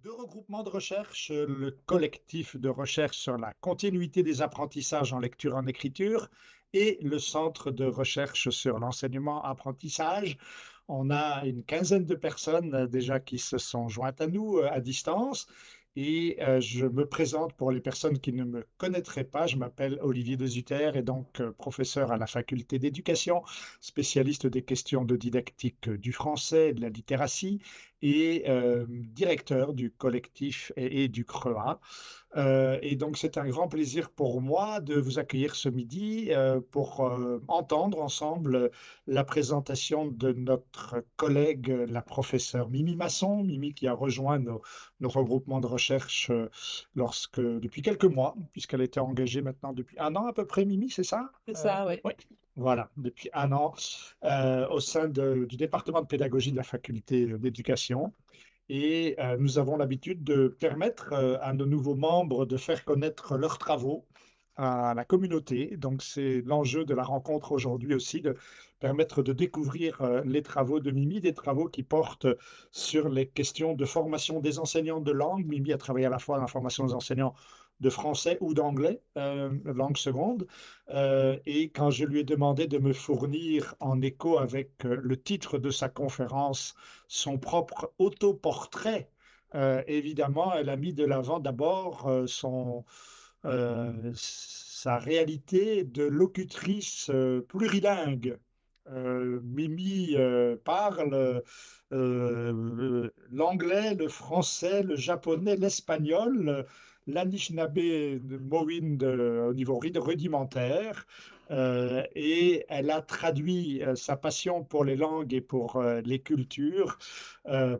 Deux regroupements de recherche, le collectif de recherche sur la continuité des apprentissages en lecture et en écriture et le centre de recherche sur l'enseignement-apprentissage. On a une quinzaine de personnes déjà qui se sont jointes à nous à distance. Et je me présente pour les personnes qui ne me connaîtraient pas. Je m'appelle Olivier Desutter et donc professeur à la faculté d'éducation, spécialiste des questions de didactique du français et de la littératie et directeur du collectif et du CREA. Et donc, c'est un grand plaisir pour moi de vous accueillir ce midi pour entendre ensemble la présentation de notre collègue, la professeure Mimi Masson. Mimi qui a rejoint nos regroupements de recherche depuis quelques mois, puisqu'elle était engagée maintenant depuis un an à peu près, Mimi, c'est ça? C'est ça, oui. Oui. Voilà, depuis un an, au sein du département de pédagogie de la faculté d'éducation. Et nous avons l'habitude de permettre à nos nouveaux membres de faire connaître leurs travaux à la communauté. Donc, c'est l'enjeu de la rencontre aujourd'hui aussi, de permettre de découvrir les travaux de Mimi, des travaux qui portent sur les questions de formation des enseignants de langue. Mimi a travaillé à la fois dans la formation des enseignants de français ou d'anglais, langue seconde. Et quand je lui ai demandé de me fournir en écho avec le titre de sa conférence, son propre autoportrait, évidemment, elle a mis de l'avant d'abord sa réalité de locutrice plurilingue. Mimi parle l'anglais, le français, le japonais, l'espagnol, l'anishinaabe de Mowin au niveau rudimentaire. Et elle a traduit sa passion pour les langues et pour les cultures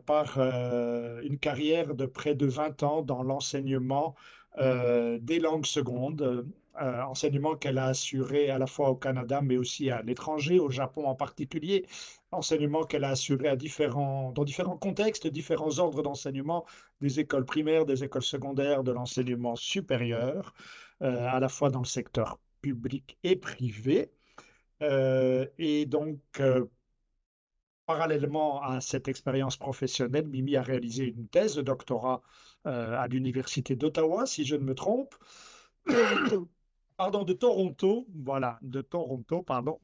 par une carrière de près de 20 ans dans l'enseignement des langues secondes, enseignement qu'elle a assuré à la fois au Canada, mais aussi à l'étranger, au Japon en particulier, enseignement qu'elle a assuré dans différents contextes, différents ordres d'enseignement, des écoles primaires, des écoles secondaires, de l'enseignement supérieur, à la fois dans le secteur public et privé. Et donc, parallèlement à cette expérience professionnelle, Mimi a réalisé une thèse de doctorat à l'Université d'Ottawa, si je ne me trompe, pardon, de Toronto, voilà, de Toronto, pardon.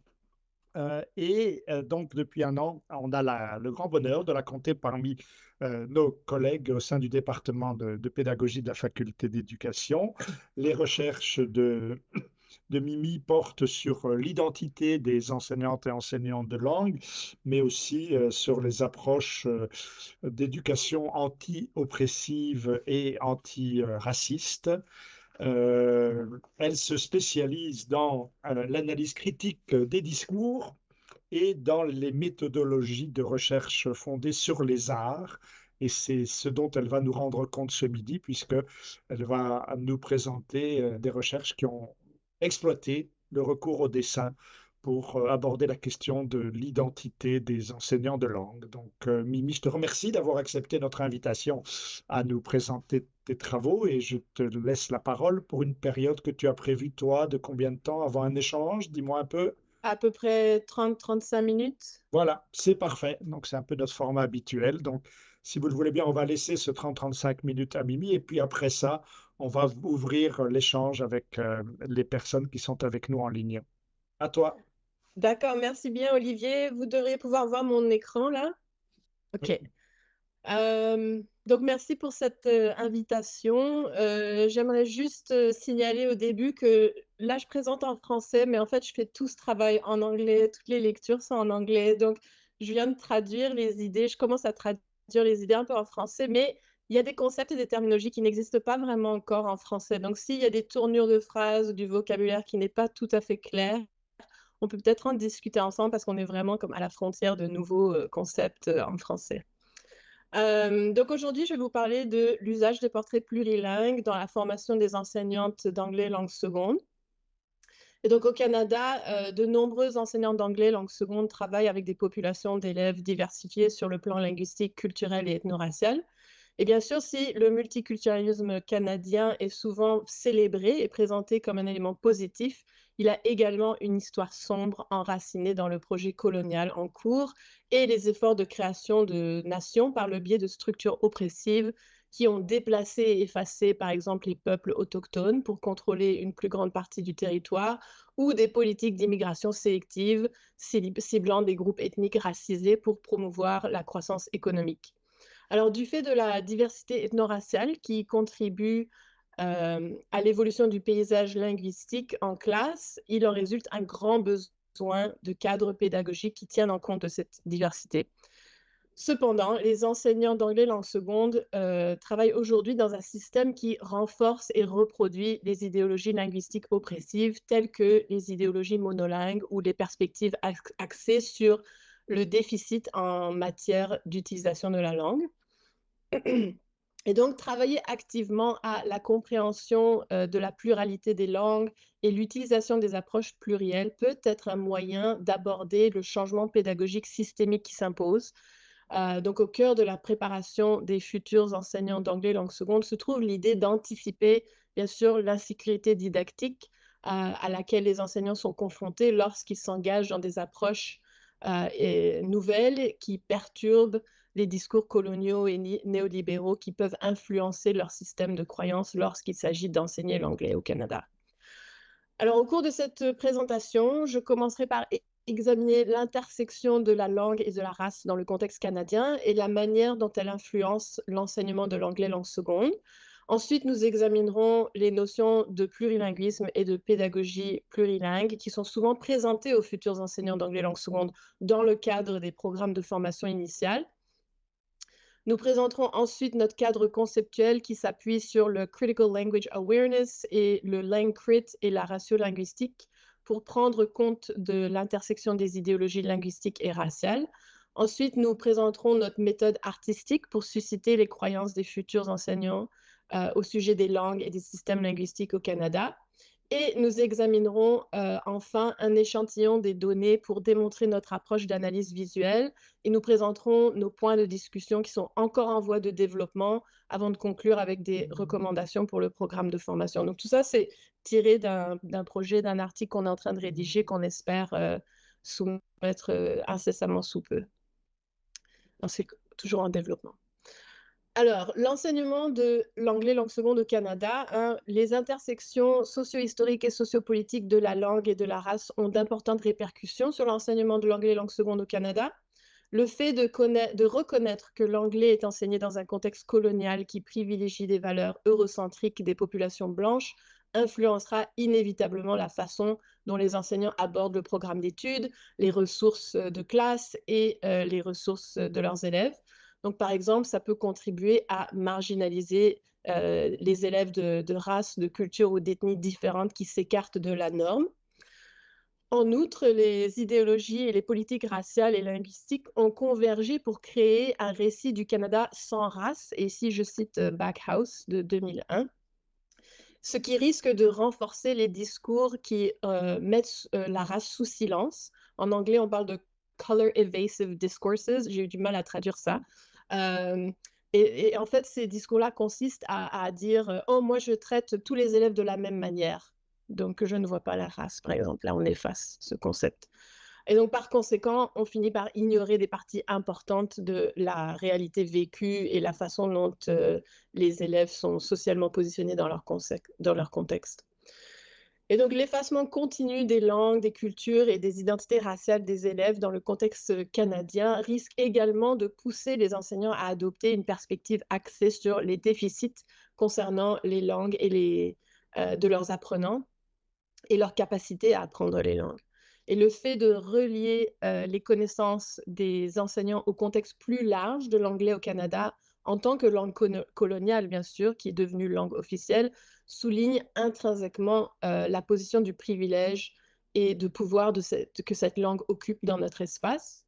Donc, depuis un an, on a le grand bonheur de la compter parmi nos collègues au sein du département de pédagogie de la faculté d'éducation. Les recherches de Mimi portent sur l'identité des enseignantes et enseignants de langue, mais aussi sur les approches d'éducation anti-oppressive et anti-raciste. Elle se spécialise dans l'analyse critique des discours et dans les méthodologies de recherche fondées sur les arts. Et c'est ce dont elle va nous rendre compte ce midi, puisqu'elle va nous présenter des recherches qui ont exploité le recours au dessin pour aborder la question de l'identité des enseignants de langue. Donc, Mimi, je te remercie d'avoir accepté notre invitation à nous présenter tes travaux et je te laisse la parole pour une période que tu as prévue, toi, de combien de temps avant un échange? Dis-moi un peu. À peu près 30-35 minutes. Voilà, c'est parfait. Donc, c'est un peu notre format habituel. Donc, si vous le voulez bien, on va laisser ce 30-35 minutes à Mimi et puis après ça, on va ouvrir l'échange avec les personnes qui sont avec nous en ligne. À toi. D'accord, merci bien, Olivier. Vous devriez pouvoir voir mon écran là. Oui. OK. Donc, merci pour cette invitation. J'aimerais juste signaler au début que là, je présente en français, mais en fait, je fais tout ce travail en anglais. Toutes les lectures sont en anglais. Donc, je viens de traduire les idées. Je commence à traduire les idées un peu en français, mais il y a des concepts et des terminologies qui n'existent pas vraiment encore en français. Donc, s'il y a des tournures de phrases ou du vocabulaire qui n'est pas tout à fait clair, on peut peut-être en discuter ensemble parce qu'on est vraiment comme à la frontière de nouveaux concepts en français. Donc aujourd'hui, je vais vous parler de l'usage des portraits plurilingues dans la formation des enseignantes d'anglais langue seconde. Et donc au Canada, de nombreux enseignants d'anglais langue seconde travaillent avec des populations d'élèves diversifiées sur le plan linguistique, culturel et ethno-racial. Et bien sûr, si le multiculturalisme canadien est souvent célébré et présenté comme un élément positif, il a également une histoire sombre enracinée dans le projet colonial en cours et les efforts de création de nations par le biais de structures oppressives qui ont déplacé et effacé, par exemple, les peuples autochtones pour contrôler une plus grande partie du territoire, ou des politiques d'immigration sélective ciblant des groupes ethniques racisés pour promouvoir la croissance économique. Alors, du fait de la diversité ethno-raciale qui contribue à l'évolution du paysage linguistique en classe, il en résulte un grand besoin de cadres pédagogiques qui tiennent en compte de cette diversité. Cependant, les enseignants d'anglais langue seconde travaillent aujourd'hui dans un système qui renforce et reproduit les idéologies linguistiques oppressives telles que les idéologies monolingues ou les perspectives axées sur le déficit en matière d'utilisation de la langue. Et donc, travailler activement à la compréhension de la pluralité des langues et l'utilisation des approches plurielles peut être un moyen d'aborder le changement pédagogique systémique qui s'impose. Donc, au cœur de la préparation des futurs enseignants d'anglais langue seconde se trouve l'idée d'anticiper, bien sûr, l'insécurité didactique à laquelle les enseignants sont confrontés lorsqu'ils s'engagent dans des approches nouvelles qui perturbent les discours coloniaux et néolibéraux qui peuvent influencer leur système de croyance lorsqu'il s'agit d'enseigner l'anglais au Canada. Alors, au cours de cette présentation, je commencerai par examiner l'intersection de la langue et de la race dans le contexte canadien et la manière dont elle influence l'enseignement de l'anglais langue seconde. Ensuite, nous examinerons les notions de plurilinguisme et de pédagogie plurilingue qui sont souvent présentées aux futurs enseignants d'anglais langue seconde dans le cadre des programmes de formation initiale. Nous présenterons ensuite notre cadre conceptuel qui s'appuie sur le Critical Language Awareness et le LangCrit et la ratio linguistique pour prendre compte de l'intersection des idéologies linguistiques et raciales. Ensuite, nous présenterons notre méthode artistique pour susciter les croyances des futurs enseignants au sujet des langues et des systèmes linguistiques au Canada. Et nous examinerons enfin un échantillon des données pour démontrer notre approche d'analyse visuelle et nous présenterons nos points de discussion qui sont encore en voie de développement avant de conclure avec des recommandations pour le programme de formation. Donc tout ça, c'est tiré d'un projet, d'un article qu'on est en train de rédiger, qu'on espère soumettre incessamment sous peu. C'est toujours en développement. Alors, l'enseignement de l'anglais langue seconde au Canada, les intersections socio-historiques et sociopolitiques de la langue et de la race ont d'importantes répercussions sur l'enseignement de l'anglais langue seconde au Canada. Le fait de reconnaître que l'anglais est enseigné dans un contexte colonial qui privilégie des valeurs eurocentriques des populations blanches influencera inévitablement la façon dont les enseignants abordent le programme d'études, les ressources de classe et les ressources de leurs élèves. Donc, par exemple, ça peut contribuer à marginaliser les élèves de races, de cultures ou d'ethnies différentes qui s'écartent de la norme. En outre, les idéologies et les politiques raciales et linguistiques ont convergé pour créer un récit du Canada sans race, et ici je cite Backhouse de 2001, ce qui risque de renforcer les discours qui mettent la race sous silence. En anglais, on parle de color evasive discourses, j'ai eu du mal à traduire ça. Et en fait, ces discours-là consistent à dire « Oh, moi, je traite tous les élèves de la même manière. Donc, je ne vois pas la race, par exemple. » Là, on efface ce concept. Et donc, par conséquent, on finit par ignorer des parties importantes de la réalité vécue et la façon dont les élèves sont socialement positionnés dans leur contexte. Et donc, l'effacement continu des langues, des cultures et des identités raciales des élèves dans le contexte canadien risque également de pousser les enseignants à adopter une perspective axée sur les déficits concernant les langues et de leurs apprenants et leur capacité à apprendre les langues. Et le fait de relier les connaissances des enseignants au contexte plus large de l'anglais au Canada en tant que langue coloniale, bien sûr, qui est devenue langue officielle, souligne intrinsèquement la position du privilège et de pouvoir que cette langue occupe dans notre espace.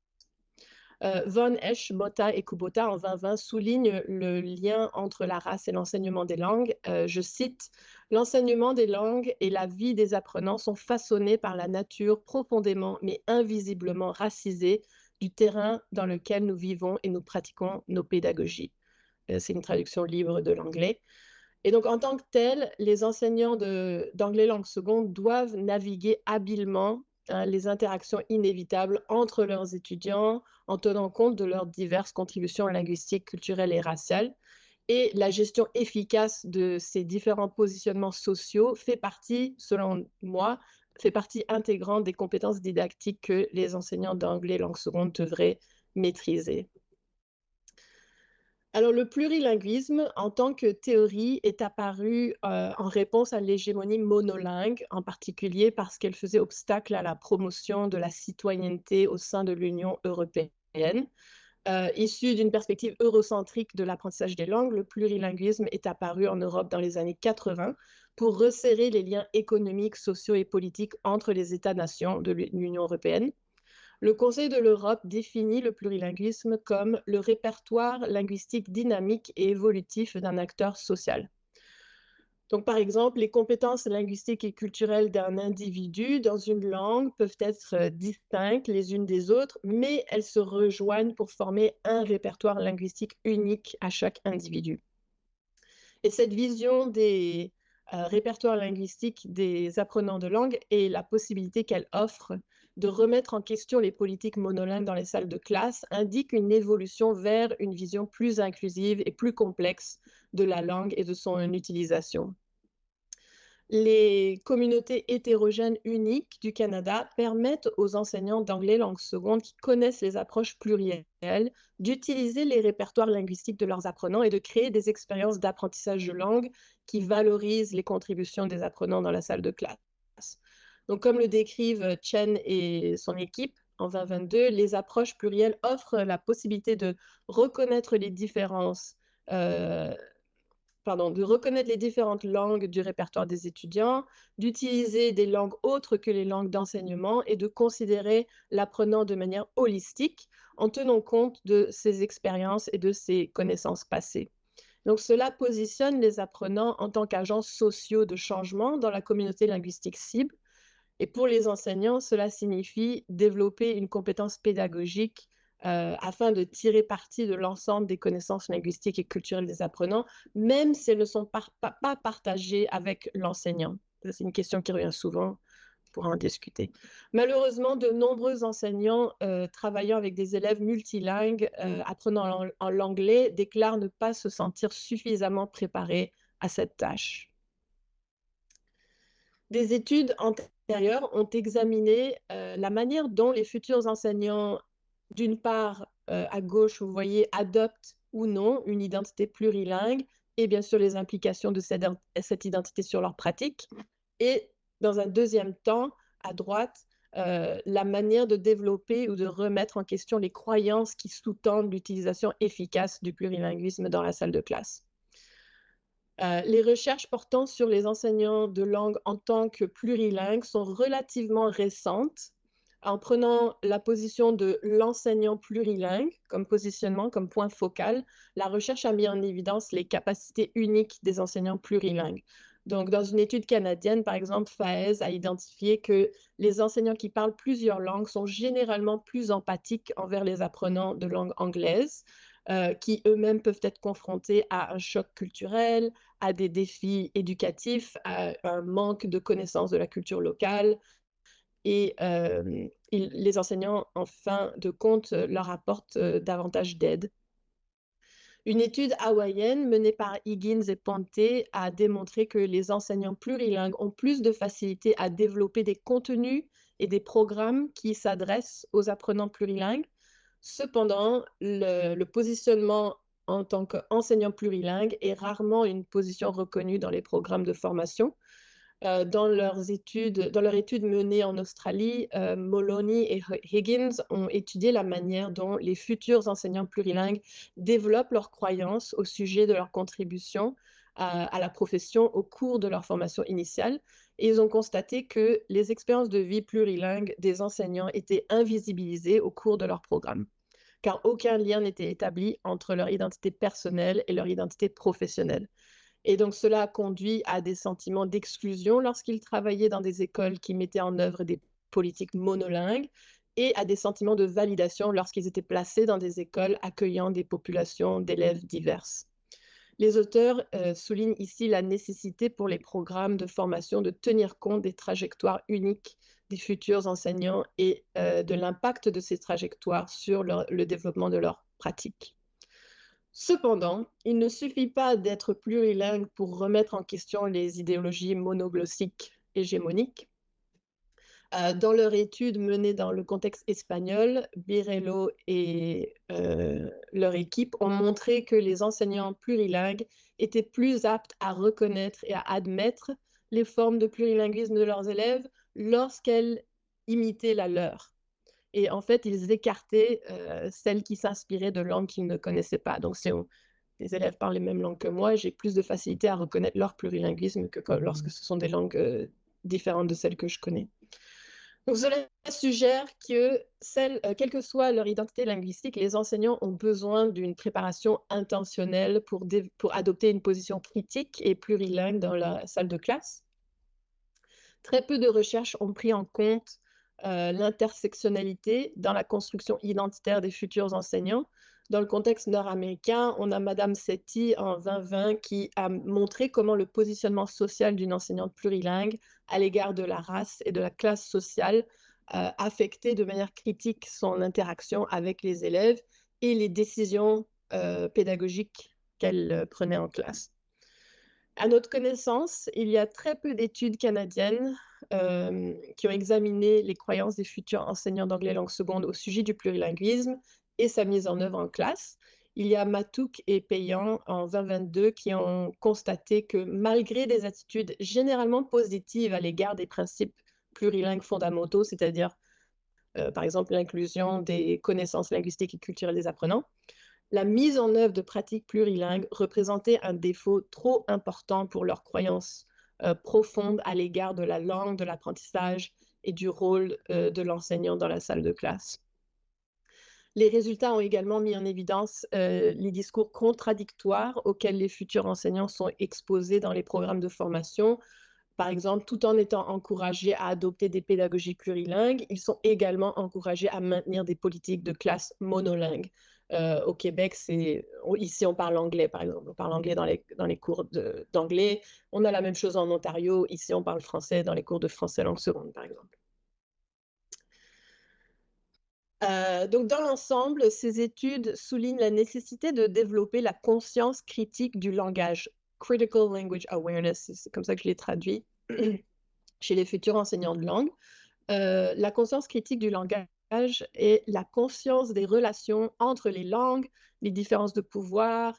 Von Esch, Botta et Kubota en 2020 soulignent le lien entre la race et l'enseignement des langues. Je cite, « L'enseignement des langues et la vie des apprenants sont façonnés par la nature profondément mais invisiblement racisée du terrain dans lequel nous vivons et nous pratiquons nos pédagogies. » C'est une traduction libre de l'anglais. Et donc, en tant que tel, les enseignants d'anglais langue seconde doivent naviguer habilement les interactions inévitables entre leurs étudiants en tenant compte de leurs diverses contributions linguistiques, culturelles et raciales. Et la gestion efficace de ces différents positionnements sociaux fait partie, selon moi, fait partie intégrante des compétences didactiques que les enseignants d'anglais langue seconde devraient maîtriser. Alors, le plurilinguisme, en tant que théorie, est apparu en réponse à l'hégémonie monolingue, en particulier parce qu'elle faisait obstacle à la promotion de la citoyenneté au sein de l'Union européenne. Issu d'une perspective eurocentrique de l'apprentissage des langues, le plurilinguisme est apparu en Europe dans les années 80 pour resserrer les liens économiques, sociaux et politiques entre les États-nations de l'Union européenne. Le Conseil de l'Europe définit le plurilinguisme comme le répertoire linguistique dynamique et évolutif d'un acteur social. Donc, par exemple, les compétences linguistiques et culturelles d'un individu dans une langue peuvent être distinctes les unes des autres, mais elles se rejoignent pour former un répertoire linguistique unique à chaque individu. Et cette vision des répertoires linguistiques des apprenants de langue et la possibilité qu'elle offre de remettre en question les politiques monolingues dans les salles de classe indique une évolution vers une vision plus inclusive et plus complexe de la langue et de son utilisation. Les communautés hétérogènes uniques du Canada permettent aux enseignants d'anglais langue seconde qui connaissent les approches plurielles d'utiliser les répertoires linguistiques de leurs apprenants et de créer des expériences d'apprentissage de langue qui valorisent les contributions des apprenants dans la salle de classe. Donc, comme le décrivent Chen et son équipe en 2022, les approches plurielles offrent la possibilité de reconnaître les différences de reconnaître les différentes langues du répertoire des étudiants, d'utiliser des langues autres que les langues d'enseignement et de considérer l'apprenant de manière holistique en tenant compte de ses expériences et de ses connaissances passées. Donc, cela positionne les apprenants en tant qu'agents sociaux de changement dans la communauté linguistique cible. Et pour les enseignants, cela signifie développer une compétence pédagogique afin de tirer parti de l'ensemble des connaissances linguistiques et culturelles des apprenants, même si elles ne sont pas partagées avec l'enseignant. C'est une question qui revient souvent, on pourra en discuter. Malheureusement, de nombreux enseignants travaillant avec des élèves multilingues apprenant en l'anglais déclarent ne pas se sentir suffisamment préparés à cette tâche. Des études antérieures ont examiné la manière dont les futurs enseignants, d'une part, à gauche, vous voyez, adoptent ou non une identité plurilingue et bien sûr les implications de cette identité sur leur pratique. Et dans un deuxième temps, à droite, la manière de développer ou de remettre en question les croyances qui sous-tendent l'utilisation efficace du plurilinguisme dans la salle de classe. Les recherches portant sur les enseignants de langue en tant que plurilingues sont relativement récentes. En prenant la position de l'enseignant plurilingue comme positionnement, comme point focal, la recherche a mis en évidence les capacités uniques des enseignants plurilingues. Donc, dans une étude canadienne, par exemple, Faez a identifié que les enseignants qui parlent plusieurs langues sont généralement plus empathiques envers les apprenants de langue anglaise, qui eux-mêmes peuvent être confrontés à un choc culturel, à des défis éducatifs, à un manque de connaissance de la culture locale. Et les enseignants, en fin de compte, leur apportent davantage d'aide. Une étude hawaïenne menée par Higgins et Ponte a démontré que les enseignants plurilingues ont plus de facilité à développer des contenus et des programmes qui s'adressent aux apprenants plurilingues. Cependant, le positionnement en tant qu'enseignant plurilingue est rarement une position reconnue dans les programmes de formation. Dans leur étude menée en Australie, Moloney et Higgins ont étudié la manière dont les futurs enseignants plurilingues développent leurs croyances au sujet de leur contribution à la profession au cours de leur formation initiale. Et ils ont constaté que les expériences de vie plurilingues des enseignants étaient invisibilisées au cours de leur programme, car aucun lien n'était établi entre leur identité personnelle et leur identité professionnelle. Et donc, cela a conduit à des sentiments d'exclusion lorsqu'ils travaillaient dans des écoles qui mettaient en œuvre des politiques monolingues et à des sentiments de validation lorsqu'ils étaient placés dans des écoles accueillant des populations d'élèves diverses. Les auteurs soulignent ici la nécessité pour les programmes de formation de tenir compte des trajectoires uniques des futurs enseignants et de l'impact de ces trajectoires sur le développement de leurs pratiques. Cependant, il ne suffit pas d'être plurilingue pour remettre en question les idéologies monoglossiques hégémoniques. Dans leur étude menée dans le contexte espagnol, Birello et leur équipe ont montré que les enseignants plurilingues étaient plus aptes à reconnaître et à admettre les formes de plurilinguisme de leurs élèves lorsqu'elles imitaient la leur. Et en fait, ils écartaient celles qui s'inspiraient de langues qu'ils ne connaissaient pas. Donc, si les élèves parlent les mêmes langues que moi, j'ai plus de facilité à reconnaître leur plurilinguisme que lorsque ce sont des langues différentes de celles que je connais. Donc, cela suggère que, quelle que soit leur identité linguistique, les enseignants ont besoin d'une préparation intentionnelle pour adopter une position critique et plurilingue dans la salle de classe. Très peu de recherches ont pris en compte l'intersectionnalité dans la construction identitaire des futurs enseignants. Dans le contexte nord-américain, on a Madame Sethi en 2020 qui a montré comment le positionnement social d'une enseignante plurilingue à l'égard de la race et de la classe sociale affectait de manière critique son interaction avec les élèves et les décisions pédagogiques qu'elle prenait en classe. À notre connaissance, il y a très peu d'études canadiennes qui ont examiné les croyances des futurs enseignants d'anglais langue seconde au sujet du plurilinguisme et sa mise en œuvre en classe. Il y a Matouk et Payan en 2022 qui ont constaté que malgré des attitudes généralement positives à l'égard des principes plurilingues fondamentaux, c'est-à-dire par exemple l'inclusion des connaissances linguistiques et culturelles des apprenants, la mise en œuvre de pratiques plurilingues représentait un défaut trop important pour leurs croyances profondes à l'égard de la langue, de l'apprentissage et du rôle de l'enseignant dans la salle de classe. Les résultats ont également mis en évidence les discours contradictoires auxquels les futurs enseignants sont exposés dans les programmes de formation. Par exemple, tout en étant encouragés à adopter des pédagogies plurilingues, ils sont également encouragés à maintenir des politiques de classe monolingues. Au Québec, ici on parle anglais, par exemple. On parle anglais dans les cours d'anglais. On a la même chose en Ontario. Ici, on parle français dans les cours de français langue seconde, par exemple. Donc, dans l'ensemble, ces études soulignent la nécessité de développer la conscience critique du langage, Critical Language Awareness, c'est comme ça que je l'ai traduit, chez les futurs enseignants de langue. La conscience critique du langage est la conscience des relations entre les langues, les différences de pouvoir,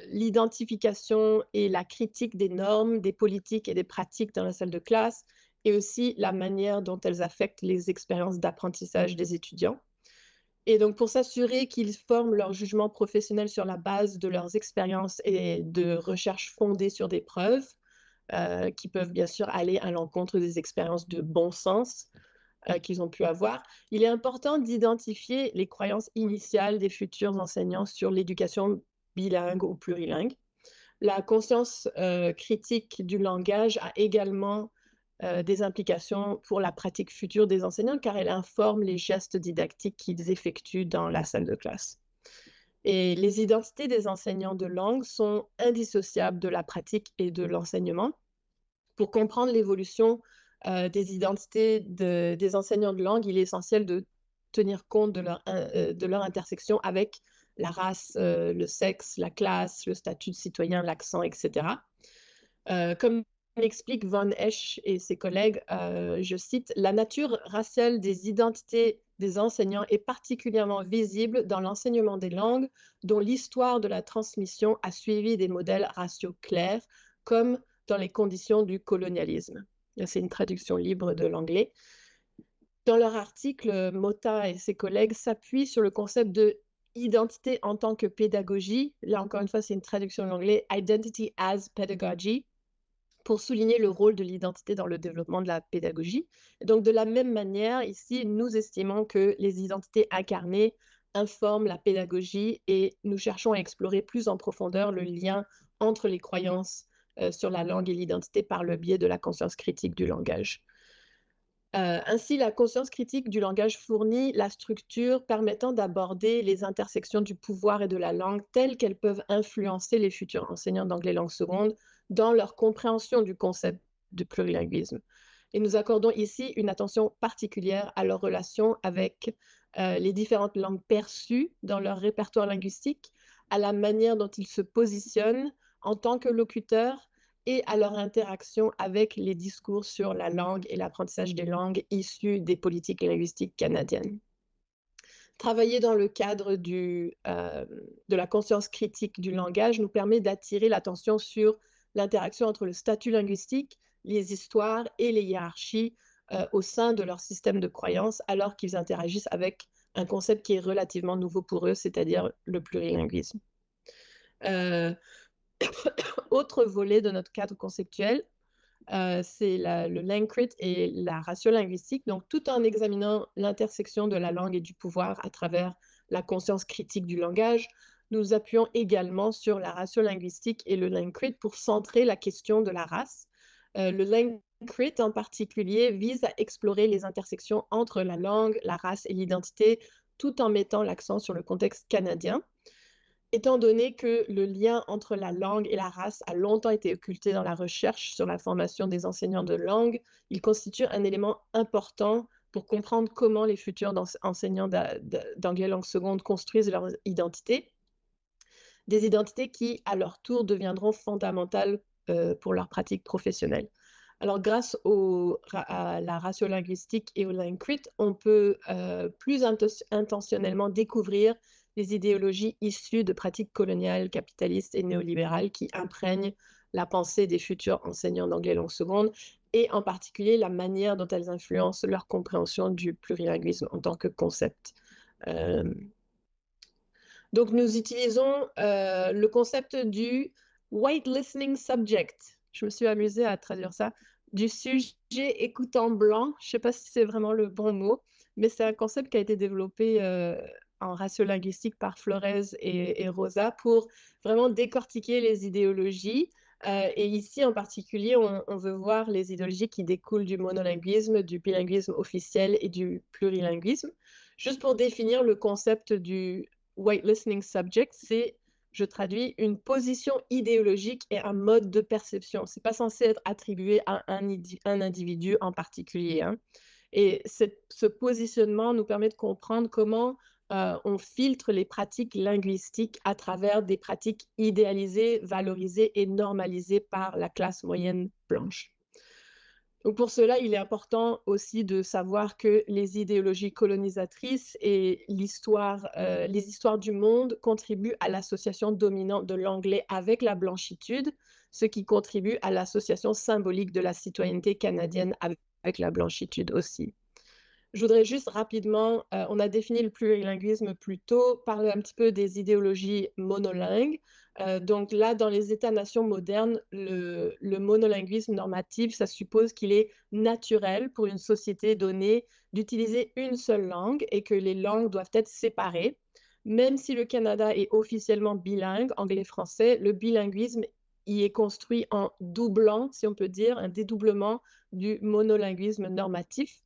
l'identification et la critique des normes, des politiques et des pratiques dans la salle de classe, et aussi la manière dont elles affectent les expériences d'apprentissage des étudiants. Et donc, pour s'assurer qu'ils forment leur jugement professionnel sur la base de leurs expériences et de recherches fondées sur des preuves, qui peuvent bien sûr aller à l'encontre des expériences de bon sens qu'ils ont pu avoir, il est important d'identifier les croyances initiales des futurs enseignants sur l'éducation bilingue ou plurilingue. La conscience critique du langage a également des implications pour la pratique future des enseignants car elle informe les gestes didactiques qu'ils effectuent dans la salle de classe. Et les identités des enseignants de langue sont indissociables de la pratique et de l'enseignement. Pour comprendre l'évolution des identités des enseignants de langue, il est essentiel de tenir compte de leur intersection avec la race, le sexe, la classe, le statut de citoyen, l'accent, etc. Comme l'explique Von Esch et ses collègues, je cite, « La nature raciale des identités des enseignants est particulièrement visible dans l'enseignement des langues dont l'histoire de la transmission a suivi des modèles raciaux clairs, comme dans les conditions du colonialisme. » C'est une traduction libre de l'anglais. Dans leur article, Mota et ses collègues s'appuient sur le concept de identité en tant que pédagogie. Là, encore une fois, c'est une traduction de l'anglais, Identity as Pedagogy, pour souligner le rôle de l'identité dans le développement de la pédagogie. Donc, de la même manière, ici, nous estimons que les identités incarnées informent la pédagogie et nous cherchons à explorer plus en profondeur le lien entre les croyances sur la langue et l'identité par le biais de la conscience critique du langage. Ainsi, la conscience critique du langage fournit la structure permettant d'aborder les intersections du pouvoir et de la langue telles qu'elles peuvent influencer les futurs enseignants d'anglais langue seconde dans leur compréhension du concept de plurilinguisme. Et nous accordons ici une attention particulière à leur relation avec les différentes langues perçues dans leur répertoire linguistique, à la manière dont ils se positionnent en tant que locuteurs et à leur interaction avec les discours sur la langue et l'apprentissage des langues issus des politiques linguistiques canadiennes. Travailler dans le cadre de la conscience critique du langage nous permet d'attirer l'attention sur l'interaction entre le statut linguistique, les histoires et les hiérarchies au sein de leur système de croyance, alors qu'ils interagissent avec un concept qui est relativement nouveau pour eux, c'est-à-dire le plurilinguisme. Autre volet de notre cadre conceptuel, c'est le LangCrit et la ratio-linguistique, donc tout en examinant l'intersection de la langue et du pouvoir à travers la conscience critique du langage, nous appuyons également sur la ratio-linguistique et le LangCrit pour centrer la question de la race. Le LangCrit en particulier vise à explorer les intersections entre la langue, la race et l'identité, tout en mettant l'accent sur le contexte canadien. Étant donné que le lien entre la langue et la race a longtemps été occulté dans la recherche sur la formation des enseignants de langue, il constitue un élément important pour comprendre comment les futurs enseignants d'anglais langue seconde construisent leur identité, des identités qui, à leur tour, deviendront fondamentales pour leur pratique professionnelle. Alors, grâce à la ratio-linguistique et au LangCrit, on peut plus intentionnellement découvrir les idéologies issues de pratiques coloniales, capitalistes et néolibérales qui imprègnent la pensée des futurs enseignants d'anglais langue seconde et en particulier la manière dont elles influencent leur compréhension du plurilinguisme en tant que concept. Donc, nous utilisons le concept du white listening subject. Je me suis amusée à traduire ça. Du sujet écoutant blanc. Je ne sais pas si c'est vraiment le bon mot, mais c'est un concept qui a été développé en ratiolinguistique par Flores et Rosa pour vraiment décortiquer les idéologies. Et ici, en particulier, on veut voir les idéologies qui découlent du monolinguisme, du bilinguisme officiel et du plurilinguisme. Juste pour définir le concept du white listening subject, c'est, je traduis, une position idéologique et un mode de perception. Ce n'est pas censé être attribué à un individu en particulier. Hein. Et ce positionnement nous permet de comprendre comment on filtre les pratiques linguistiques à travers des pratiques idéalisées, valorisées et normalisées par la classe moyenne blanche. Donc pour cela, il est important aussi de savoir que les idéologies colonisatrices et les histoires du monde contribuent à l'association dominante de l'anglais avec la blanchitude, ce qui contribue à l'association symbolique de la citoyenneté canadienne avec la blanchitude aussi. Je voudrais juste rapidement, on a défini le plurilinguisme plus tôt, parler un petit peu des idéologies monolingues. Donc là, dans les États-nations modernes, le monolinguisme normatif, ça suppose qu'il est naturel pour une société donnée d'utiliser une seule langue et que les langues doivent être séparées. Même si le Canada est officiellement bilingue, anglais-français, le bilinguisme y est construit en doublant, si on peut dire, un dédoublement du monolinguisme normatif.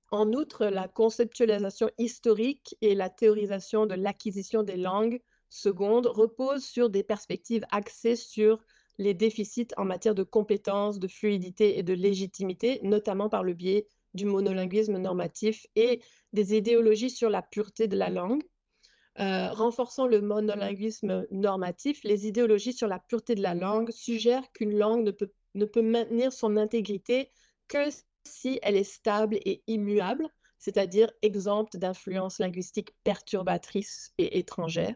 En outre, la conceptualisation historique et la théorisation de l'acquisition des langues secondes reposent sur des perspectives axées sur les déficits en matière de compétences, de fluidité et de légitimité, notamment par le biais du monolinguisme normatif et des idéologies sur la pureté de la langue. Renforçant le monolinguisme normatif, les idéologies sur la pureté de la langue suggèrent qu'une langue ne peut maintenir son intégrité que si elle est stable et immuable, c'est-à-dire exempte d'influences linguistiques perturbatrices et étrangères.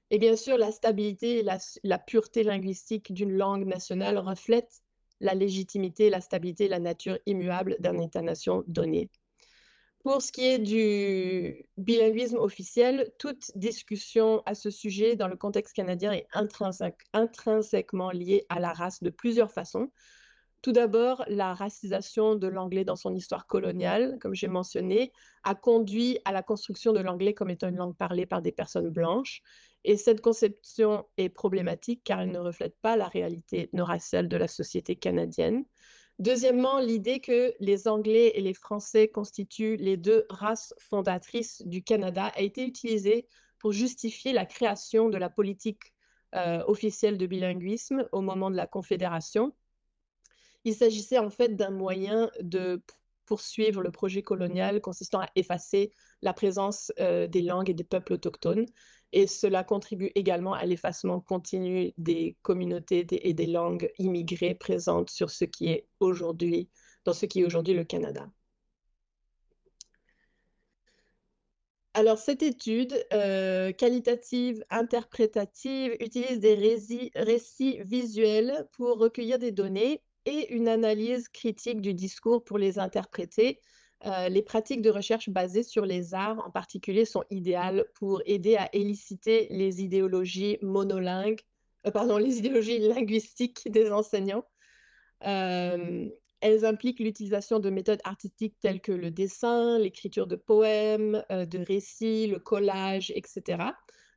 Et bien sûr, la stabilité et la pureté linguistique d'une langue nationale reflètent la légitimité, la stabilité et la nature immuable d'un État-nation donné. Pour ce qui est du bilinguisme officiel, toute discussion à ce sujet dans le contexte canadien est intrinsèquement liée à la race de plusieurs façons. Tout d'abord, la racisation de l'anglais dans son histoire coloniale, comme j'ai mentionné, a conduit à la construction de l'anglais comme étant une langue parlée par des personnes blanches. Et cette conception est problématique car elle ne reflète pas la réalité raciale de la société canadienne. Deuxièmement, l'idée que les Anglais et les Français constituent les deux races fondatrices du Canada a été utilisée pour justifier la création de la politique officielle de bilinguisme au moment de la Confédération. Il s'agissait en fait d'un moyen de poursuivre le projet colonial consistant à effacer la présence des langues et des peuples autochtones. Et cela contribue également à l'effacement continu des communautés et des langues immigrées présentes sur ce qui est aujourd'hui, dans ce qui est aujourd'hui le Canada. Alors, cette étude qualitative, interprétative, utilise des récits visuels pour recueillir des données et une analyse critique du discours pour les interpréter. Les pratiques de recherche basées sur les arts, en particulier, sont idéales pour aider à éliciter les idéologies monolingues, les idéologies linguistiques des enseignants. Elles impliquent l'utilisation de méthodes artistiques telles que le dessin, l'écriture de poèmes, de récits, le collage, etc.,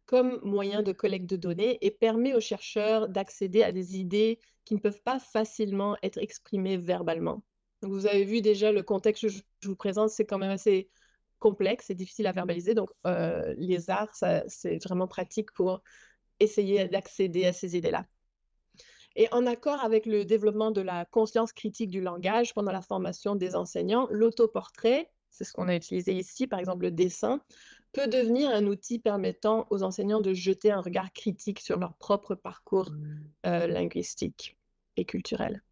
comme moyen de collecte de données et permet aux chercheurs d'accéder à des idées qui ne peuvent pas facilement être exprimées verbalement. Donc, vous avez vu déjà le contexte que je vous présente, c'est quand même assez complexe et difficile à verbaliser. Donc, les arts, c'est vraiment pratique pour essayer d'accéder à ces idées-là. Et en accord avec le développement de la conscience critique du langage pendant la formation des enseignants, l'autoportrait, c'est ce qu'on a utilisé ici, par exemple le dessin, peut devenir un outil permettant aux enseignants de jeter un regard critique sur leur propre parcours linguistique et culturel.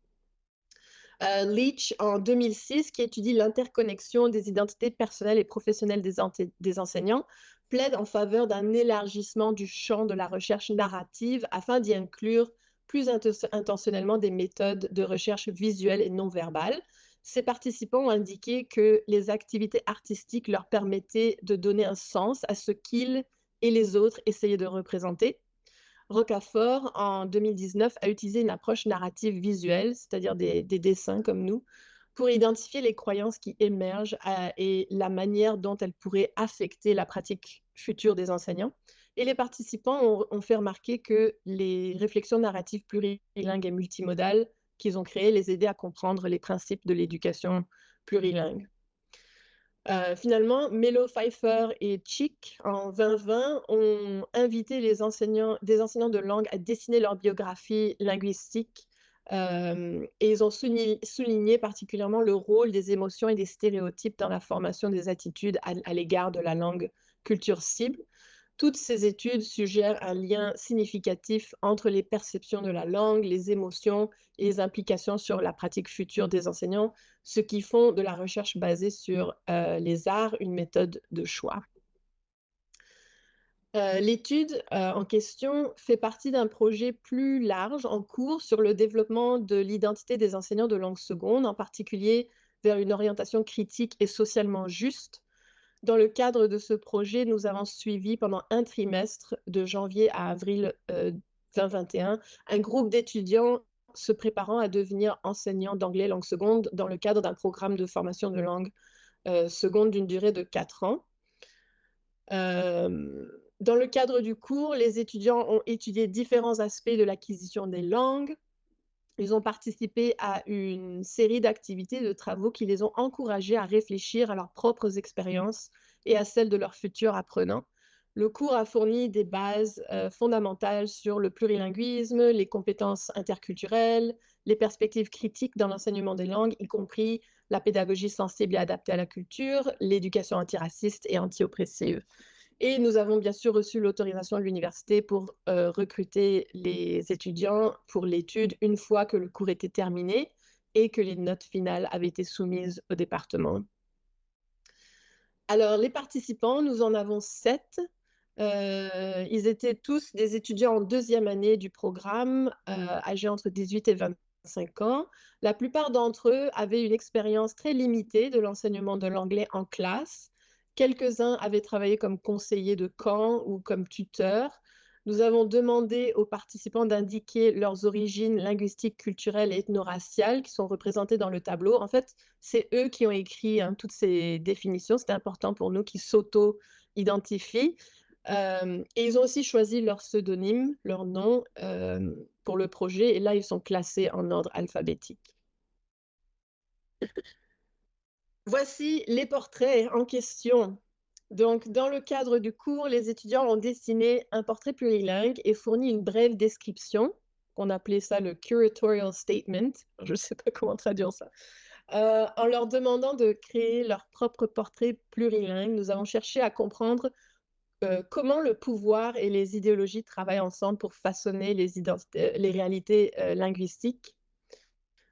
Leach, en 2006, qui étudie l'interconnexion des identités personnelles et professionnelles des enseignants, plaide en faveur d'un élargissement du champ de la recherche narrative afin d'y inclure plus intentionnellement des méthodes de recherche visuelle et non verbale. Ces participants ont indiqué que les activités artistiques leur permettaient de donner un sens à ce qu'ils et les autres essayaient de représenter. Rocafort, en 2019, a utilisé une approche narrative visuelle, c'est-à-dire des dessins comme nous, pour identifier les croyances qui émergent et la manière dont elles pourraient affecter la pratique future des enseignants. Et les participants ont fait remarquer que les réflexions narratives plurilingues et multimodales qu'ils ont créées les aidaient à comprendre les principes de l'éducation plurilingue. Finalement, Melo Pfeiffer et Chick, en 2020, ont invité des enseignants de langue à dessiner leur biographie linguistique et ils ont souligné particulièrement le rôle des émotions et des stéréotypes dans la formation des attitudes à l'égard de la langue culture cible. Toutes ces études suggèrent un lien significatif entre les perceptions de la langue, les émotions et les implications sur la pratique future des enseignants, ce qui font de la recherche basée sur les arts une méthode de choix. L'étude en question fait partie d'un projet plus large en cours sur le développement de l'identité des enseignants de langue seconde, en particulier vers une orientation critique et socialement juste. Dans le cadre de ce projet, nous avons suivi pendant un trimestre, de janvier à avril 2021, un groupe d'étudiants se préparant à devenir enseignants d'anglais langue seconde dans le cadre d'un programme de formation de langue seconde d'une durée de 4 ans. Dans le cadre du cours, les étudiants ont étudié différents aspects de l'acquisition des langues. Ils ont participé à une série d'activités et de travaux qui les ont encouragés à réfléchir à leurs propres expériences et à celles de leurs futurs apprenants. Le cours a fourni des bases fondamentales sur le plurilinguisme, les compétences interculturelles, les perspectives critiques dans l'enseignement des langues, y compris la pédagogie sensible et adaptée à la culture, l'éducation antiraciste et anti-oppressive. Et nous avons bien sûr reçu l'autorisation de l'université pour recruter les étudiants pour l'étude une fois que le cours était terminé et que les notes finales avaient été soumises au département. Alors, les participants, nous en avons 7. Ils étaient tous des étudiants en 2e année du programme, âgés entre 18 et 25 ans. La plupart d'entre eux avaient une expérience très limitée de l'enseignement de l'anglais en classe. Quelques-uns avaient travaillé comme conseillers de camp ou comme tuteurs. Nous avons demandé aux participants d'indiquer leurs origines linguistiques, culturelles et ethno-raciales qui sont représentées dans le tableau. En fait, c'est eux qui ont écrit toutes ces définitions. C'était important pour nous qu'ils s'auto-identifient. Et ils ont aussi choisi leur pseudonyme, leur nom pour le projet. Et là, ils sont classés en ordre alphabétique. Voici les portraits en question. Donc, dans le cadre du cours, les étudiants ont dessiné un portrait plurilingue et fourni une brève description, qu'on appelait ça le curatorial statement. Je ne sais pas comment traduire ça. En leur demandant de créer leur propre portrait plurilingue, nous avons cherché à comprendre comment le pouvoir et les idéologies travaillent ensemble pour façonner les réalités linguistiques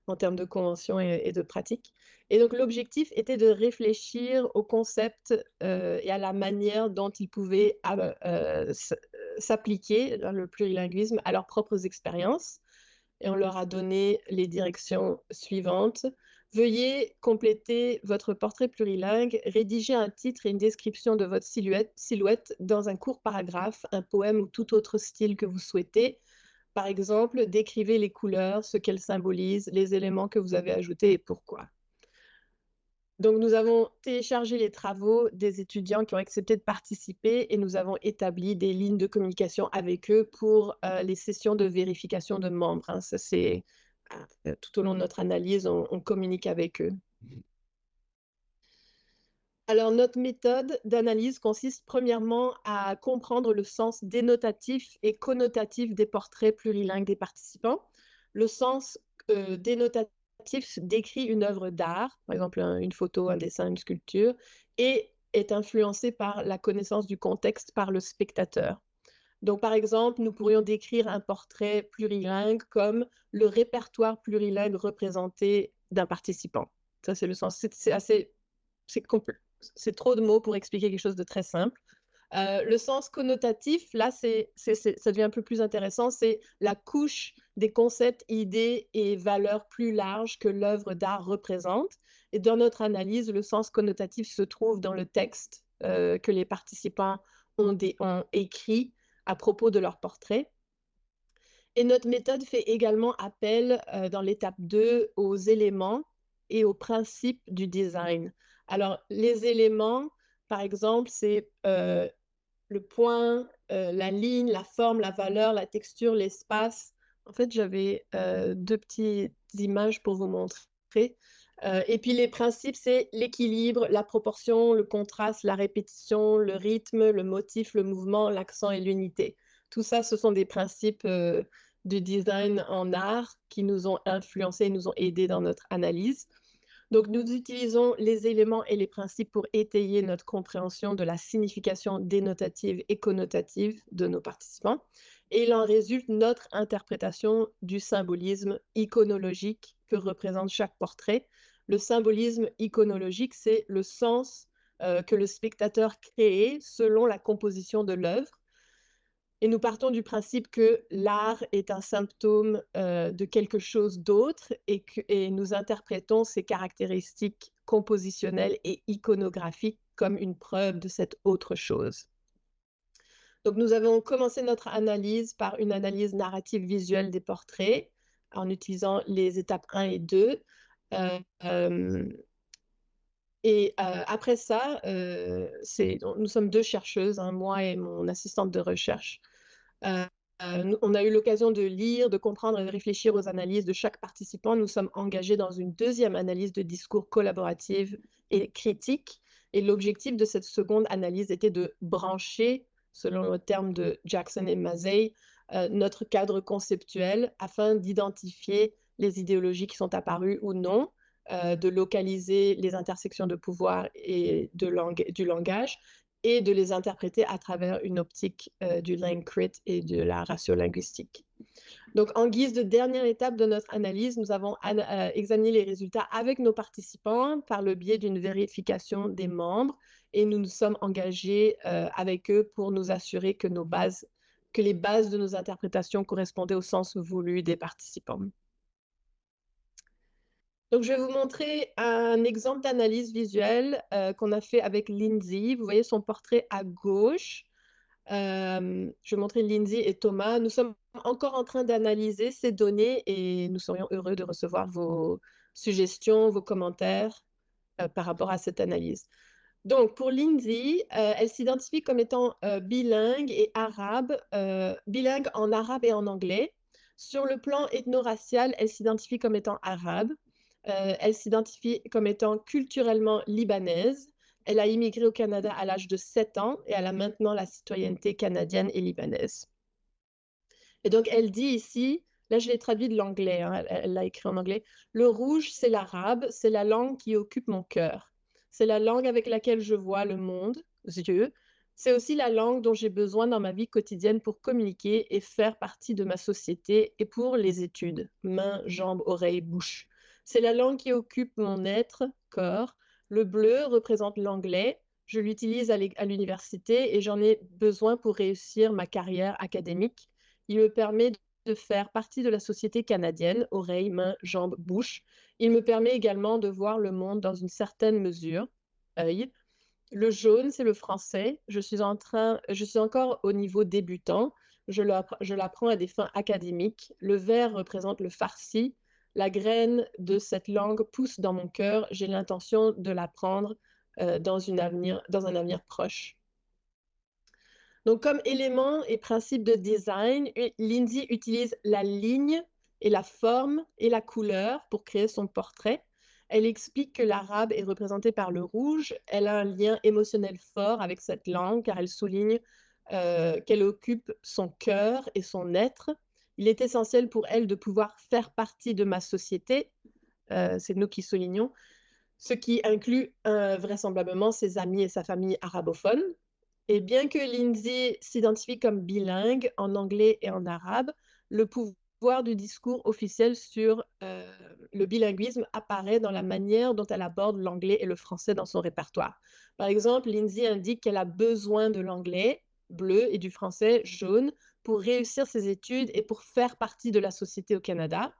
en termes de conventions et de pratiques. Et donc l'objectif était de réfléchir aux concepts et à la manière dont ils pouvaient s'appliquer, le plurilinguisme, à leurs propres expériences. Et on leur a donné les directions suivantes. Veuillez compléter votre portrait plurilingue, rédiger un titre et une description de votre silhouette dans un court paragraphe, un poème ou tout autre style que vous souhaitez. Par exemple, décrivez les couleurs, ce qu'elles symbolisent, les éléments que vous avez ajoutés et pourquoi. Donc, nous avons téléchargé les travaux des étudiants qui ont accepté de participer et nous avons établi des lignes de communication avec eux pour les sessions de vérification de membres, hein. Ça, c'est tout au long de notre analyse, on communique avec eux. Alors, notre méthode d'analyse consiste premièrement à comprendre le sens dénotatif et connotatif des portraits plurilingues des participants. Le sens dénotatif décrit une œuvre d'art, par exemple une photo, un dessin, une sculpture, et est influencé par la connaissance du contexte par le spectateur. Donc, par exemple, nous pourrions décrire un portrait plurilingue comme le répertoire plurilingue représenté d'un participant. Ça, c'est le sens. C'est trop de mots pour expliquer quelque chose de très simple. Le sens connotatif, là, ça devient un peu plus intéressant, c'est la couche des concepts, idées et valeurs plus larges que l'œuvre d'art représente. Et dans notre analyse, le sens connotatif se trouve dans le texte que les participants ont écrit à propos de leur portrait. Et notre méthode fait également appel dans l'étape 2 aux éléments et aux principes du design. Alors, les éléments, par exemple, c'est le point, la ligne, la forme, la valeur, la texture, l'espace. En fait, j'avais deux petites images pour vous montrer. Et puis les principes, c'est l'équilibre, la proportion, le contraste, la répétition, le rythme, le motif, le mouvement, l'accent et l'unité. Tout ça, ce sont des principes du design en art qui nous ont influencés et nous ont aidés dans notre analyse. Donc, nous utilisons les éléments et les principes pour étayer notre compréhension de la signification dénotative et connotative de nos participants. Et il en résulte notre interprétation du symbolisme iconologique que représente chaque portrait. Le symbolisme iconologique, c'est le sens que le spectateur crée selon la composition de l'œuvre. Et nous partons du principe que l'art est un symptôme de quelque chose d'autre et nous interprétons ces caractéristiques compositionnelles et iconographiques comme une preuve de cette autre chose. Donc, nous avons commencé notre analyse par une analyse narrative visuelle des portraits en utilisant les étapes 1 et 2. Après ça, nous sommes deux chercheuses, hein, moi et mon assistante de recherche. On a eu l'occasion de lire, de comprendre et de réfléchir aux analyses de chaque participant. Nous sommes engagés dans une deuxième analyse de discours collaborative et critique. Et l'objectif de cette seconde analyse était de brancher, selon le terme de Jackson et Mazzei, notre cadre conceptuel afin d'identifier les idéologies qui sont apparues ou non, de localiser les intersections de pouvoir et du langage, et de les interpréter à travers une optique du LangCrit et de la ratiolinguistique. Donc, en guise de dernière étape de notre analyse, nous avons examiné les résultats avec nos participants par le biais d'une vérification des membres et nous nous sommes engagés avec eux pour nous assurer que les bases de nos interprétations correspondaient au sens voulu des participants. Donc, je vais vous montrer un exemple d'analyse visuelle qu'on a fait avec Lindsay. Vous voyez son portrait à gauche. Je vais montrer Lindsay et Thomas. Nous sommes encore en train d'analyser ces données et nous serions heureux de recevoir vos suggestions, vos commentaires par rapport à cette analyse. Donc, pour Lindsay, elle s'identifie comme étant bilingue et arabe, bilingue en arabe et en anglais. Sur le plan ethno-racial, elle s'identifie comme étant arabe. Elle s'identifie comme étant culturellement libanaise. Elle a immigré au Canada à l'âge de 7 ans et elle a maintenant la citoyenneté canadienne et libanaise. Et donc, elle dit ici, Là, je l'ai traduit de l'anglais, hein, elle l'a écrit en anglais. Le rouge, c'est l'arabe, c'est la langue qui occupe mon cœur. C'est la langue avec laquelle je vois le monde, Dieu. C'est aussi la langue dont j'ai besoin dans ma vie quotidienne pour communiquer et faire partie de ma société et pour les études, mains, jambes, oreilles, bouche. C'est la langue qui occupe mon être, corps. Le bleu représente l'anglais. Je l'utilise à l'université et j'en ai besoin pour réussir ma carrière académique. Il me permet de faire partie de la société canadienne, oreilles, mains, jambes, bouche. Il me permet également de voir le monde dans une certaine mesure, œil. Le jaune, c'est le français. Je suis encore au niveau débutant. Je l'apprends à des fins académiques. Le vert représente le farsi. La graine de cette langue pousse dans mon cœur. J'ai l'intention de l'apprendre dans un avenir proche. Donc, comme élément et principe de design, Lindsay utilise la ligne et la forme et la couleur pour créer son portrait. Elle explique que l'arabe est représenté par le rouge. Elle a un lien émotionnel fort avec cette langue car elle souligne qu'elle occupe son cœur et son être. Il est essentiel pour elle de pouvoir faire partie de ma société. C'est nous qui soulignons, ce qui inclut vraisemblablement ses amis et sa famille arabophone. Et bien que Lindsay s'identifie comme bilingue en anglais et en arabe, le pouvoir du discours officiel sur le bilinguisme apparaît dans la manière dont elle aborde l'anglais et le français dans son répertoire. Par exemple, Lindsay indique qu'elle a besoin de l'anglais bleu et du français jaune pour réussir ses études et pour faire partie de la société au Canada.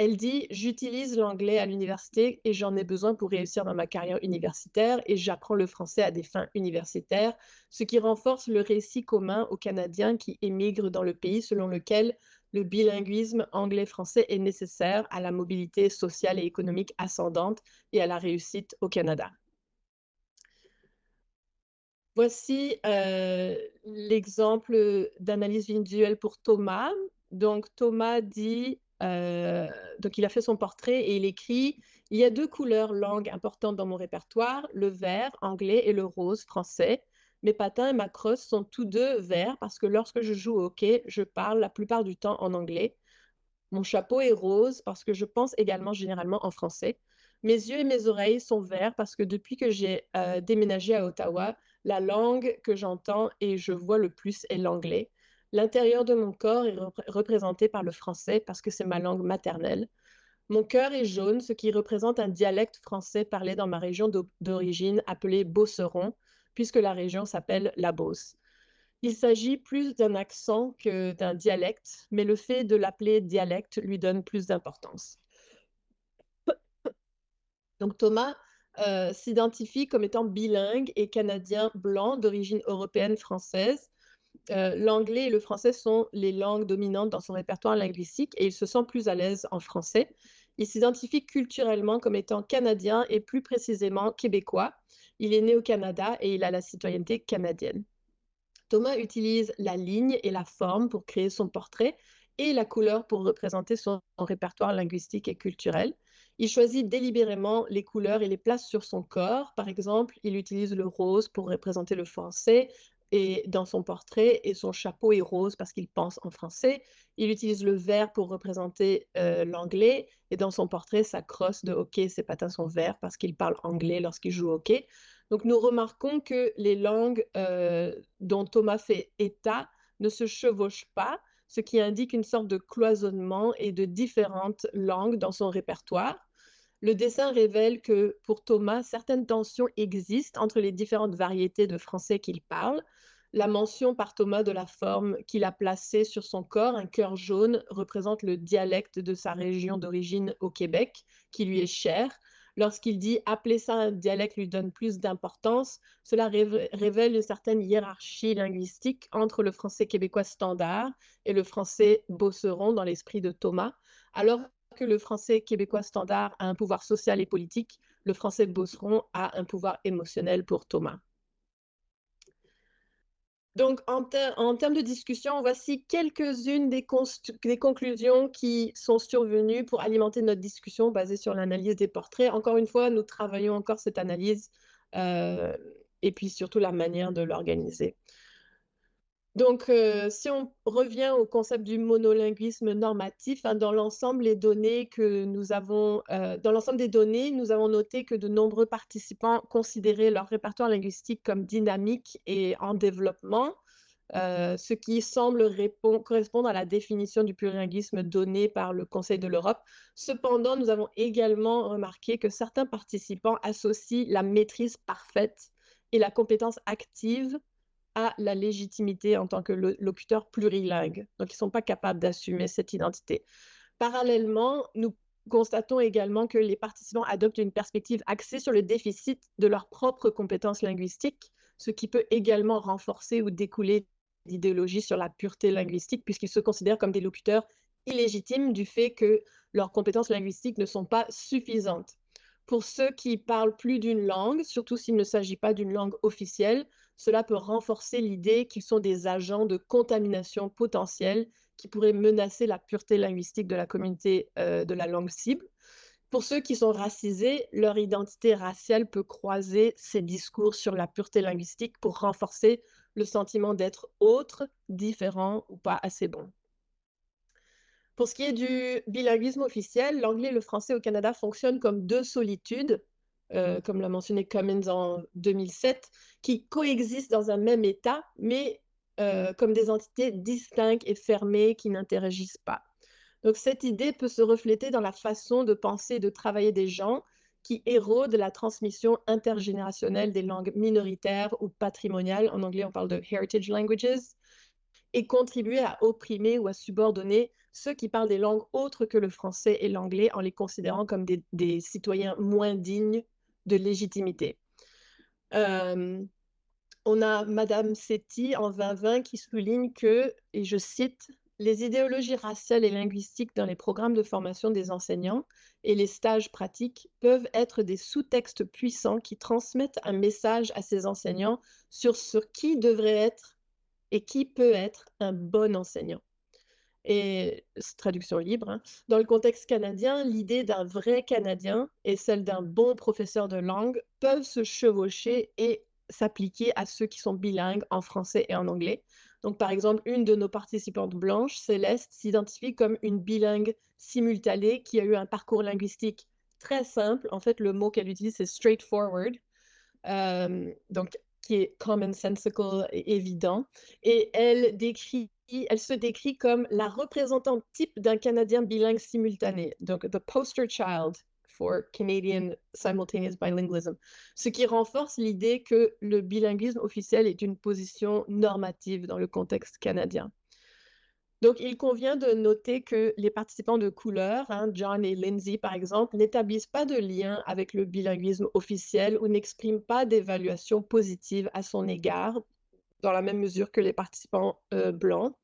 Elle dit, j'utilise l'anglais à l'université et j'en ai besoin pour réussir dans ma carrière universitaire et j'apprends le français à des fins universitaires, ce qui renforce le récit commun aux Canadiens qui émigrent dans le pays selon lequel le bilinguisme anglais-français est nécessaire à la mobilité sociale et économique ascendante et à la réussite au Canada. Voici l'exemple d'analyse visuelle pour Thomas. Donc, Thomas dit, donc il a fait son portrait et il écrit, il y a deux couleurs langues importantes dans mon répertoire, le vert anglais et le rose français. Mes patins et ma crosse sont tous deux verts parce que lorsque je joue au hockey, je parle la plupart du temps en anglais. Mon chapeau est rose parce que je pense également généralement en français. Mes yeux et mes oreilles sont verts parce que depuis que j'ai déménagé à Ottawa, la langue que j'entends et je vois le plus est l'anglais. L'intérieur de mon corps est représenté par le français parce que c'est ma langue maternelle. Mon cœur est jaune, ce qui représente un dialecte français parlé dans ma région d'origine appelé Beauceron, puisque la région s'appelle la Beauce. Il s'agit plus d'un accent que d'un dialecte, mais le fait de l'appeler dialecte lui donne plus d'importance. Donc Thomas s'identifie comme étant bilingue et canadien blanc d'origine européenne française. L'anglais et le français sont les langues dominantes dans son répertoire linguistique et il se sent plus à l'aise en français. Il s'identifie culturellement comme étant canadien et plus précisément québécois. Il est né au Canada et il a la citoyenneté canadienne. Thomas utilise la ligne et la forme pour créer son portrait et la couleur pour représenter son répertoire linguistique et culturel. Il choisit délibérément les couleurs et les place sur son corps. Par exemple, il utilise le rose pour représenter le français et dans son portrait et son chapeau est rose parce qu'il pense en français. Il utilise le vert pour représenter l'anglais et dans son portrait, sa crosse de hockey, ses patins sont verts parce qu'il parle anglais lorsqu'il joue au hockey. Donc, nous remarquons que les langues dont Thomas fait état ne se chevauchent pas, ce qui indique une sorte de cloisonnement et de différentes langues dans son répertoire. Le dessin révèle que pour Thomas, certaines tensions existent entre les différentes variétés de français qu'il parle. La mention par Thomas de la forme qu'il a placée sur son corps, un cœur jaune, représente le dialecte de sa région d'origine au Québec, qui lui est cher. Lorsqu'il dit appeler ça un dialecte lui donne plus d'importance, cela révèle une certaine hiérarchie linguistique entre le français québécois standard et le français beauceron dans l'esprit de Thomas, alors que le français québécois standard a un pouvoir social et politique, le français beauceron a un pouvoir émotionnel pour Thomas. Donc, en termes de discussion, voici quelques-unes des conclusions qui sont survenues pour alimenter notre discussion basée sur l'analyse des portraits. Encore une fois, nous travaillons encore cette analyse et puis surtout la manière de l'organiser. Donc, si on revient au concept du monolinguisme normatif, hein, dans l'ensemble des données, nous avons noté que de nombreux participants considéraient leur répertoire linguistique comme dynamique et en développement, ce qui semble correspondre à la définition du plurilinguisme donnée par le Conseil de l'Europe. Cependant, nous avons également remarqué que certains participants associent la maîtrise parfaite et la compétence active à la légitimité en tant que locuteur plurilingue. Donc, ils ne sont pas capables d'assumer cette identité. Parallèlement, nous constatons également que les participants adoptent une perspective axée sur le déficit de leurs propres compétences linguistiques, ce qui peut également renforcer ou découler d'idéologie sur la pureté linguistique, puisqu'ils se considèrent comme des locuteurs illégitimes du fait que leurs compétences linguistiques ne sont pas suffisantes. Pour ceux qui parlent plus d'une langue, surtout s'il ne s'agit pas d'une langue officielle, cela peut renforcer l'idée qu'ils sont des agents de contamination potentielle qui pourraient menacer la pureté linguistique de la communauté de la langue cible. Pour ceux qui sont racisés, leur identité raciale peut croiser ces discours sur la pureté linguistique pour renforcer le sentiment d'être autre, différent ou pas assez bon. Pour ce qui est du bilinguisme officiel, l'anglais et le français au Canada fonctionnent comme deux solitudes, comme l'a mentionné Cummins en 2007, qui coexistent dans un même État, mais comme des entités distinctes et fermées qui n'interagissent pas. Donc cette idée peut se refléter dans la façon de penser et de travailler des gens qui érodent la transmission intergénérationnelle des langues minoritaires ou patrimoniales. En anglais, on parle de heritage languages, et contribuer à opprimer ou à subordonner ceux qui parlent des langues autres que le français et l'anglais en les considérant comme des citoyens moins dignes de légitimité. On a Madame Sethi en 2020 qui souligne que, et je cite, les idéologies raciales et linguistiques dans les programmes de formation des enseignants et les stages pratiques peuvent être des sous-textes puissants qui transmettent un message à ces enseignants sur qui devrait être et qui peut être un bon enseignant. Et traduction libre, hein. Dans le contexte canadien, l'idée d'un vrai Canadien et celle d'un bon professeur de langue peuvent se chevaucher et s'appliquer à ceux qui sont bilingues en français et en anglais. Donc, par exemple, une de nos participantes blanches, Céleste, s'identifie comme une bilingue simultanée qui a eu un parcours linguistique très simple. En fait, le mot qu'elle utilise, c'est straightforward. Donc, qui est commonsensical et évident. Et elle se décrit comme la représentante type d'un Canadien bilingue simultané. Donc, the poster child for Canadian simultaneous bilingualism. Ce qui renforce l'idée que le bilinguisme officiel est une position normative dans le contexte canadien. Donc, il convient de noter que les participants de couleur, hein, John et Lindsay par exemple, n'établissent pas de lien avec le bilinguisme officiel ou n'expriment pas d'évaluation positive à son égard, dans la même mesure que les participants blancs.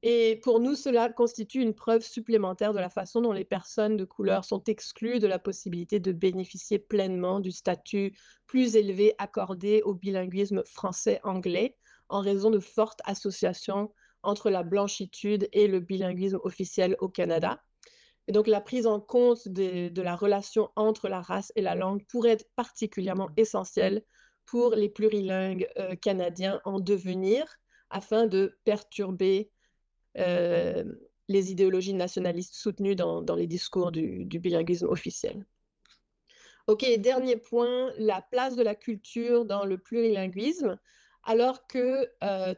Et pour nous, cela constitue une preuve supplémentaire de la façon dont les personnes de couleur sont exclues de la possibilité de bénéficier pleinement du statut plus élevé accordé au bilinguisme français-anglais en raison de fortes associations entre la blanchitude et le bilinguisme officiel au Canada. Et donc, la prise en compte de la relation entre la race et la langue pourrait être particulièrement essentielle pour les plurilingues canadiens en devenir afin de perturber les idéologies nationalistes soutenues dans les discours du bilinguisme officiel. OK, dernier point, la place de la culture dans le plurilinguisme. Alors que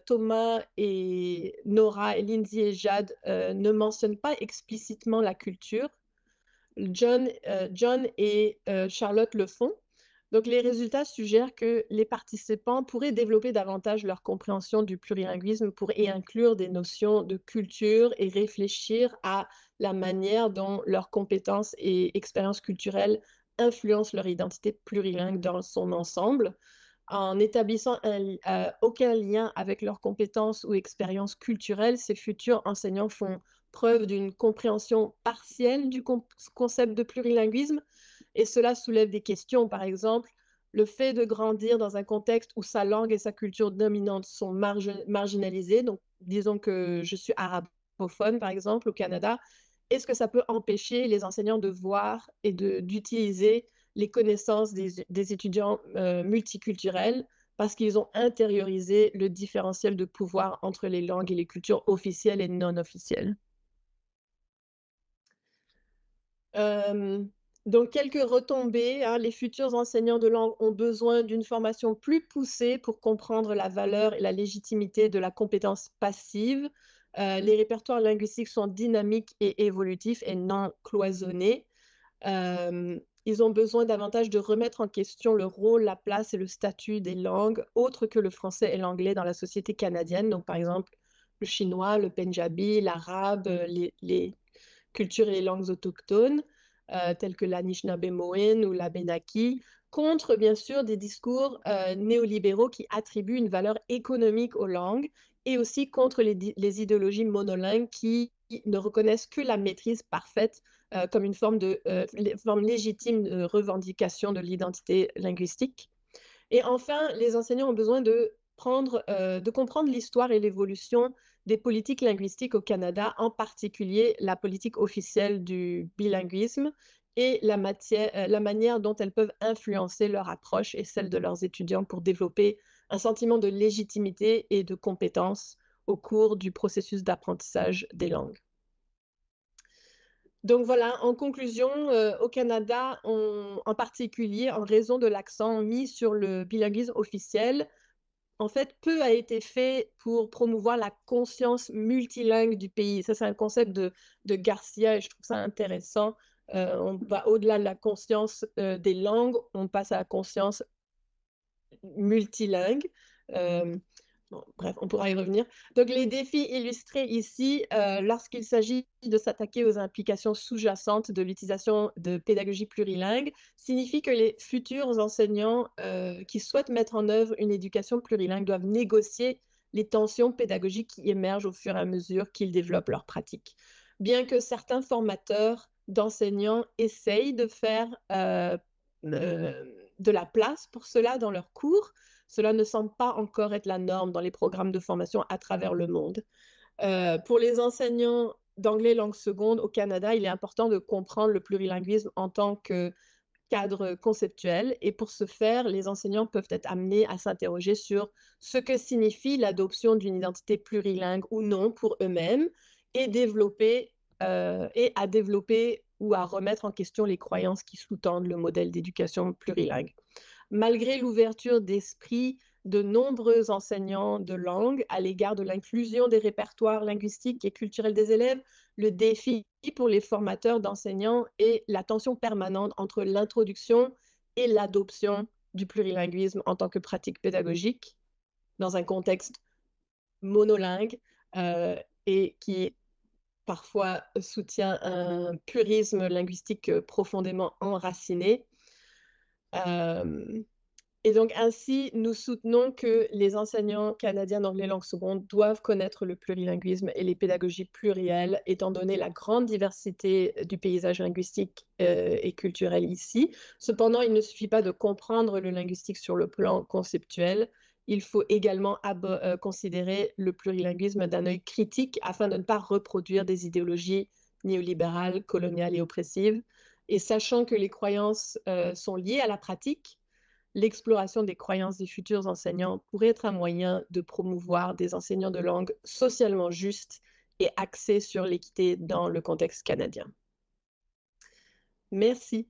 Thomas et Nora et Lindsay et Jade ne mentionnent pas explicitement la culture, John et Charlotte le font. Donc, les résultats suggèrent que les participants pourraient développer davantage leur compréhension du plurilinguisme pour y inclure des notions de culture et réfléchir à la manière dont leurs compétences et expériences culturelles influencent leur identité plurilingue dans son ensemble. En établissant aucun lien avec leurs compétences ou expériences culturelles, ces futurs enseignants font preuve d'une compréhension partielle du concept de plurilinguisme. Et cela soulève des questions, par exemple, le fait de grandir dans un contexte où sa langue et sa culture dominante sont marginalisées. Donc, disons que je suis arabophone, par exemple, au Canada. Est-ce que ça peut empêcher les enseignants de voir et d'utiliser les connaissances des étudiants multiculturels, parce qu'ils ont intériorisé le différentiel de pouvoir entre les langues et les cultures officielles et non officielles. Donc quelques retombées, hein. Les futurs enseignants de langue ont besoin d'une formation plus poussée pour comprendre la valeur et la légitimité de la compétence passive. Les répertoires linguistiques sont dynamiques et évolutifs et non cloisonnés. Ils ont besoin davantage de remettre en question le rôle, la place et le statut des langues autres que le français et l'anglais dans la société canadienne. Donc par exemple, le chinois, le pendjabi, l'arabe, les cultures et les langues autochtones, telles que l'Anishinaabe-Mohin ou l'Abénaki, contre, bien sûr, des discours néolibéraux qui attribuent une valeur économique aux langues et aussi contre les idéologies monolingues qui ne reconnaissent que la maîtrise parfaite comme une forme légitime de revendication de l'identité linguistique. Et enfin, les enseignants ont besoin de comprendre l'histoire et l'évolution des politiques linguistiques au Canada, en particulier la politique officielle du bilinguisme et la manière dont elles peuvent influencer leur approche et celle de leurs étudiants pour développer un sentiment de légitimité et de compétence au cours du processus d'apprentissage des langues. Donc voilà, en conclusion, au Canada, en particulier, en raison de l'accent mis sur le bilinguisme officiel, en fait, peu a été fait pour promouvoir la conscience multilingue du pays. Ça, c'est un concept de Garcia et je trouve ça intéressant. On va au-delà de la conscience des langues, on passe à la conscience multilingue. Bon, bref, on pourra y revenir. Donc, les défis illustrés ici, lorsqu'il s'agit de s'attaquer aux implications sous-jacentes de l'utilisation de pédagogie plurilingue, signifie que les futurs enseignants qui souhaitent mettre en œuvre une éducation plurilingue doivent négocier les tensions pédagogiques qui émergent au fur et à mesure qu'ils développent leur pratique. Bien que certains formateurs d'enseignants essayent de faire de la place pour cela dans leurs cours, cela ne semble pas encore être la norme dans les programmes de formation à travers le monde. Pour les enseignants d'anglais langue seconde au Canada, il est important de comprendre le plurilinguisme en tant que cadre conceptuel. Et pour ce faire, les enseignants peuvent être amenés à s'interroger sur ce que signifie l'adoption d'une identité plurilingue ou non pour eux-mêmes et à développer ou à remettre en question les croyances qui sous-tendent le modèle d'éducation plurilingue. Malgré l'ouverture d'esprit de nombreux enseignants de langue à l'égard de l'inclusion des répertoires linguistiques et culturels des élèves, le défi pour les formateurs d'enseignants est la tension permanente entre l'introduction et l'adoption du plurilinguisme en tant que pratique pédagogique dans un contexte monolingue et qui parfois soutient un purisme linguistique profondément enraciné. Et donc ainsi, nous soutenons que les enseignants canadiens d'anglais langue seconde doivent connaître le plurilinguisme et les pédagogies plurielles, étant donné la grande diversité du paysage linguistique et culturel ici. Cependant, il ne suffit pas de comprendre le linguistique sur le plan conceptuel. Il faut également considérer le plurilinguisme d'un œil critique afin de ne pas reproduire des idéologies néolibérales, coloniales et oppressives. Et sachant que les croyances sont liées à la pratique, l'exploration des croyances des futurs enseignants pourrait être un moyen de promouvoir des enseignants de langue socialement justes et axés sur l'équité dans le contexte canadien. Merci.